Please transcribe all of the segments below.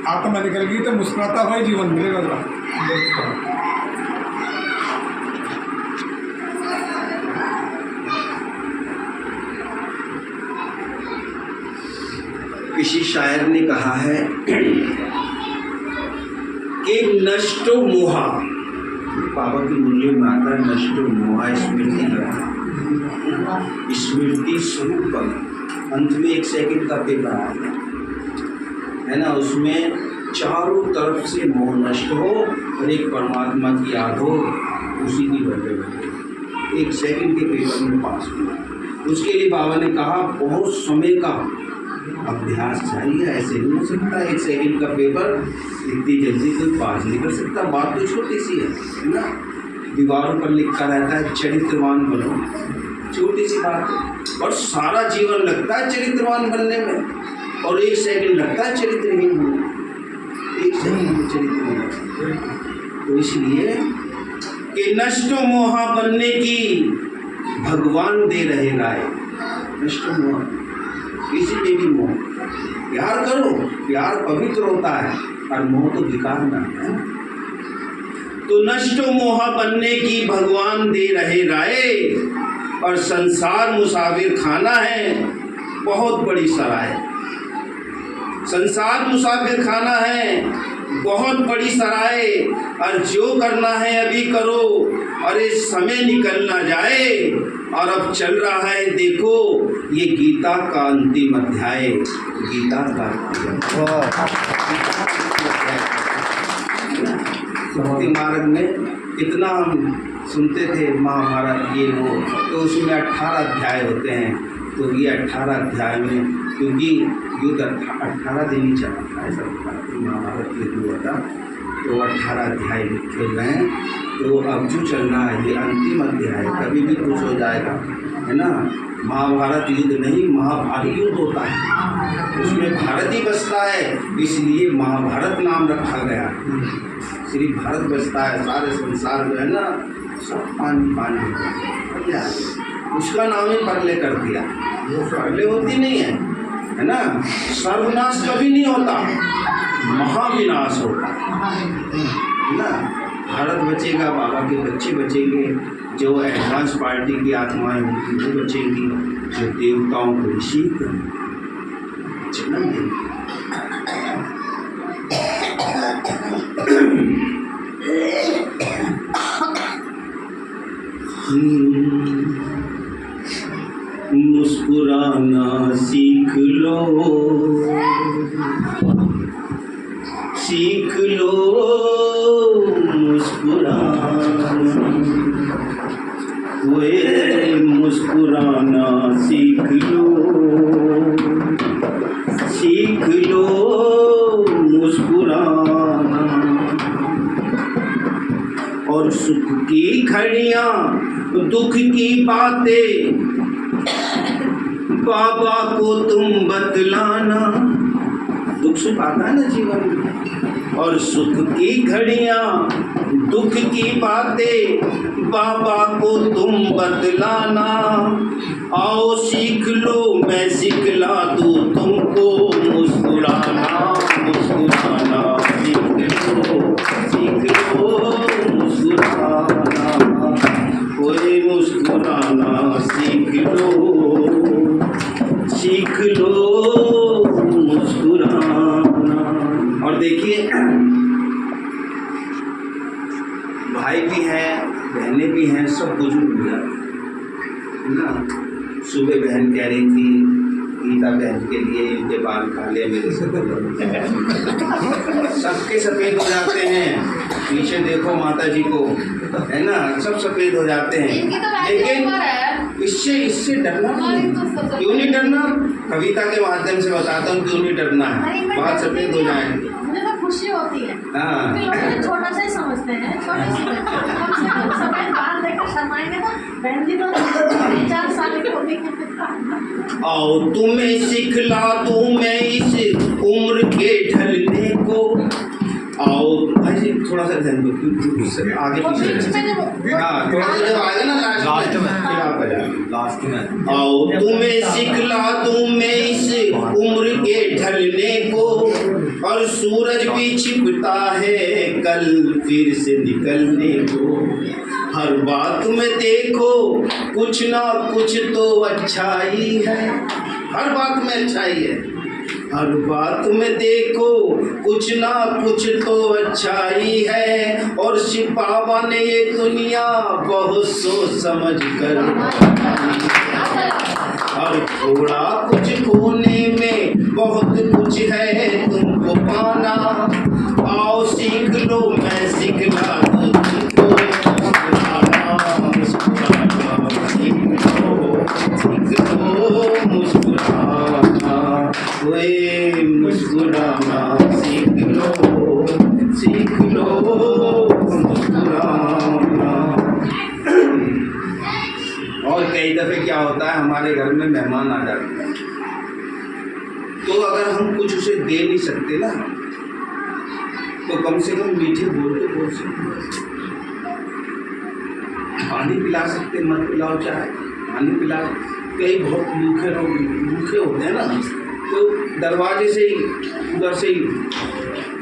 आत्मा निकल गई तो मुस्कुराता हुआ ही जीवन मिलेगा। किसी शायर ने कहा है कि नष्टो मोहा, बाबा की मुरली में आता है नष्टो मोहा स्मृति लगा, स्मृति स्वरूप। अंत में 1 सेकंड का पेपर आया है ना, उसमें चारों तरफ से मोह नष्ट हो और एक परमात्मा की याद हो, उसी की बदले बदले 1 सेकंड के पेपर में पास हो। उसके लिए बाबा ने कहा बहुत समय का अभ्यास चाहिए, ऐसे नहीं हो सकता 1 सेकंड का पेपर इतनी जल्दी कोई पास नहीं कर सकता। बात तो छोटी सी है ना, दीवारों पर लिखा रहता है चरित्रवान बनो, छोटी सी बात है, और सारा जीवन लगता है चरित्रवान बनने में और 1 सेकंड लगता है चरित्रहीन होने, 1 सेकंड में चरित्रहीन। तो इसलिए कि नष्ट मोहा बनने की भगवान दे रहे राय। नष्ट मोह, किसी पे भी मोह, प्यार करो, प्यार पवित्र होता है और मोह तो विकार ना है। तो नष्ट मोह बनने की भगवान दे रहे राय, और संसार मुसाफिर खाना है बहुत बड़ी सराय। संसार मुसाफिर खाना है बहुत बड़ी सराय, और जो करना है अभी करो, अरे समय निकल ना जाए। और अब चल रहा है देखो ये गीता का अंतिम अध्याय, गीता का भक्ति मार्ग में कितना हम सुनते थे महाभारत ये वो, तो उसमें 18 अध्याय होते हैं। तो ये 18 अध्याय में, क्योंकि युद्ध 18 दिन ही चला था, ऐसा महाभारत युद्ध हुआ था, तो 18 अध्याय लिखे हुए हैं। तो अब जो चल रहा है ये अंतिम अध्याय, कभी भी कुछ हो जाएगा, है ना। महाभारत युद्ध नहीं, महाभारत युद्ध होता है, उसमें भारत ही बसता है, इसलिए महाभारत नाम रखा गया। सिर्फ भारत बसता है, सारे संसार जो है ना सब पानी पानी हो गया, उसका नाम ही परले कर दिया। वो परले होती नहीं है ना, सर्वनाश कभी नहीं होता, महाविनाश होता है ना। भारत बचेगा, बाबा के बच्चे बचेंगे, जो एडवांस पार्टी की आत्माएं होती वो बचेंगी, जो देवताओं को रिसीव जन्म देंगे। मुस्कुराना सीख लो, सीख लो मुस्कुराना, वे मुस्कुराना सीख लो, सीख लो मुस्कुराना। और सुख की घड़ियां दुख की बातें बाबा को तुम बतलाना। दुख सुख आता है ना जीवन में, और सुख की घड़ियां दुख की बातें बाबा को तुम बतलाना। आओ सीख लो मैं सिखला दूँ तुमको मुस्कुराना, मुस्कुराना सीख लो मुस्कुराना, कोई मुस्कुराना सीख लो, सीख लो मुस्कुराना। और देखिए भाई भी हैं, बहनें भी हैं, सब बुजुर्ग हो जाते हैं ना। सुबह बहन कह रही थी गीता बहन के लिए इनके बाल काले मेरे से सबके सफ़ेद हो जाते हैं। पीछे देखो माता जी को, है ना, सब सफ़ेद हो जाते हैं। लेकिन इससे डरना नहीं, क्यों नहीं डरना? कविता के माध्यम से बताता हूँ क्यों नहीं डरना है। बाल सफ़ेद हो जाएंगे, मुझे तो खुशी होती है। हाँ, लोग छोटा सा ही समझते हैं, सफ़ेद बाल देखकर शर्माएंगे ना। बहन जी तो 4 साल की होती है। आओ तुम्हें सिखला दूं मैं इस उम्र के ढलने को। आओ ऐसे थोड़ा सा ध्यान दो, आगे पीछे, हाँ थोड़ा सा जब आएगा ना लास्ट में, लास्ट में आओ तुम्हें सिखला दूं मैं इस उम्र के ढलने को। और सूरज भी छिपता है कल फिर से निकलने को। हर बात में देखो कुछ ना कुछ तो अच्छाई है, हर बात में अच्छाई है। हर बात में देखो कुछ ना कुछ तो अच्छाई है। और सिपावा ने ये दुनिया बहुत सोच समझ कर, और थोड़ा कुछ खोने में बहुत कुछ है तुमको पाना। आओ सीख लो मैं सिखला दूं तुमको, मुस्कुराना, ओए मुस्कुराना सीख लो मुस्कुराना। और कई दफ़े क्या होता है, हमारे घर में मेहमान आ जाते हैं, तो अगर हम कुछ उसे दे नहीं सकते ना, तो कम से कम मीठे बोल तो बोल सकते। पानी पिला सकते, मत पिलाओ चाय, पानी पिला। कई बहुत भूखे होते हैं ना, तो दरवाजे से ही उधर से ही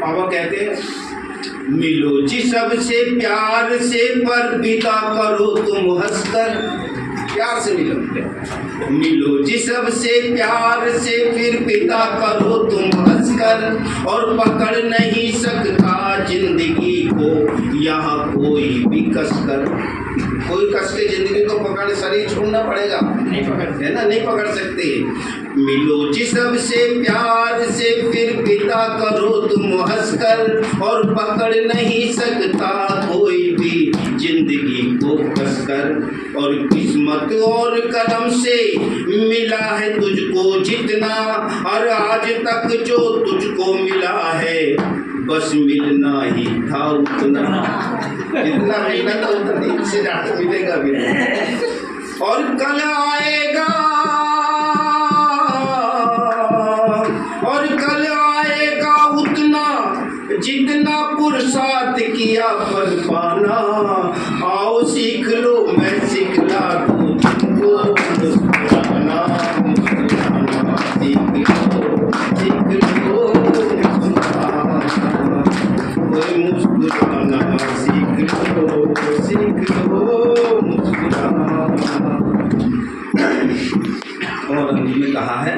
पापा कहते हैं मिलो जी सबसे प्यार से, पर विदा करो तुम हंसकर। प्यार से मिलो जी सबसे प्यार से, फिर विदा करो तुम हंसकर। और पकड़ नहीं सकता जिंदगी को यहाँ कोई भी कसकर। कोई कस के जिंदगी को पकड़, शरीर छोड़ना पड़ेगा, नहीं पकड़ते है ना, नहीं पकड़ सकते। मिलो जी सबसे प्यार से, फिर विदा करो तुम हंसकर। और पकड़ नहीं सकता कोई भी जिंदगी को कसकर। और किस्मत और कदम से मिला है तुझको जितना, और आज तक जो तुझको मिला है बस मिलना ही था उतना। जितना मिलना था उतना से ज़्यादा मिलेगा भी नहीं। और कल आएगा, और कल आएगा उतना जितना पुरुषार्थ किया पर पाना। आओ सीख लो मैं सिखला दूं तुमको, मुस्कुराना मुस्कुराना सीख लो मुस्कुराना सीख लो मुस्कुराना। और अंत में कहा है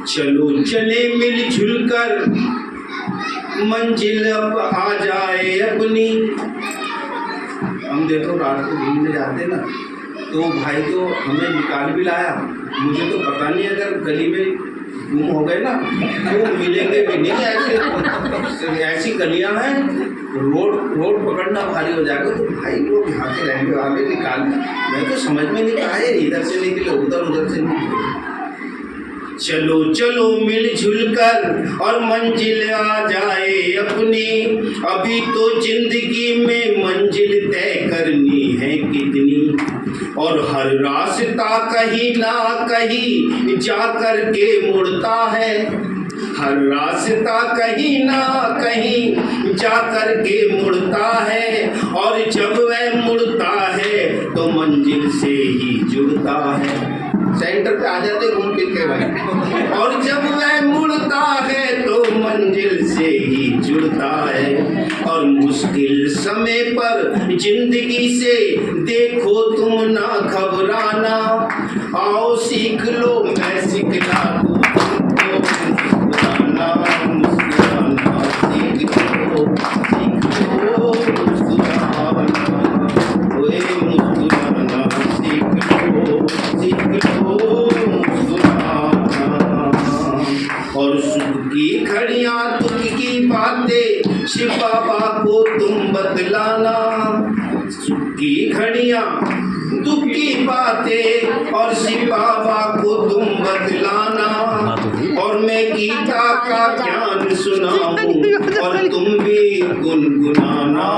चलो चले मिलजुल कर मंजिल अब आ जाए अपनी। हम देखो रात को घूमने जाते ना, तो भाई तो हमें निकाल भी लाया। मुझे तो पता नहीं अगर गली में गुम हो गए ना तो मिलेंगे भी नहीं। ऐसी गलियां हैं, रोड पकड़ना भारी हो जाएगा। तो भाई लोग यहाँ के रहने वाले निकाल, मैं तो समझ में नहीं आया इधर से निकले उधर से निकले। चलो चलो मिलजुल कर और मंजिल आ जाए अपनी। अभी तो जिंदगी में मंजिल तय करनी है कितनी। और हर रास्ता कहीं ना कहीं जा कर के मुड़ता है। हर रास्ता कहीं ना कहीं जा कर के मुड़ता है। और जब वह मुड़ता है तो मंजिल से ही जुड़ता है। सेंटर पे आ जाते घूम फिर के भाई। और जब वह मुड़ता है तो मंजिल से ही जुड़ता है। और मुश्किल समय पर जिंदगी से देखो तुम ना घबराना। आओ सीख लो मैं सिखला दूं तुमको, मुस्कुराना मुस्कुराना सीख लो मुस्कुराना। ओए मुस्कुराना सीख लो मुस्कुराना। और सुख की घड़ियां दुख की बातें शिव बाबा को तुम बतलाना। सुख की घड़ियां दुख की बातें और शिव बाबा को तुम बतलाना। और मैं गीता का ज्ञान सुनाऊं और तुम भी गुनगुनाना।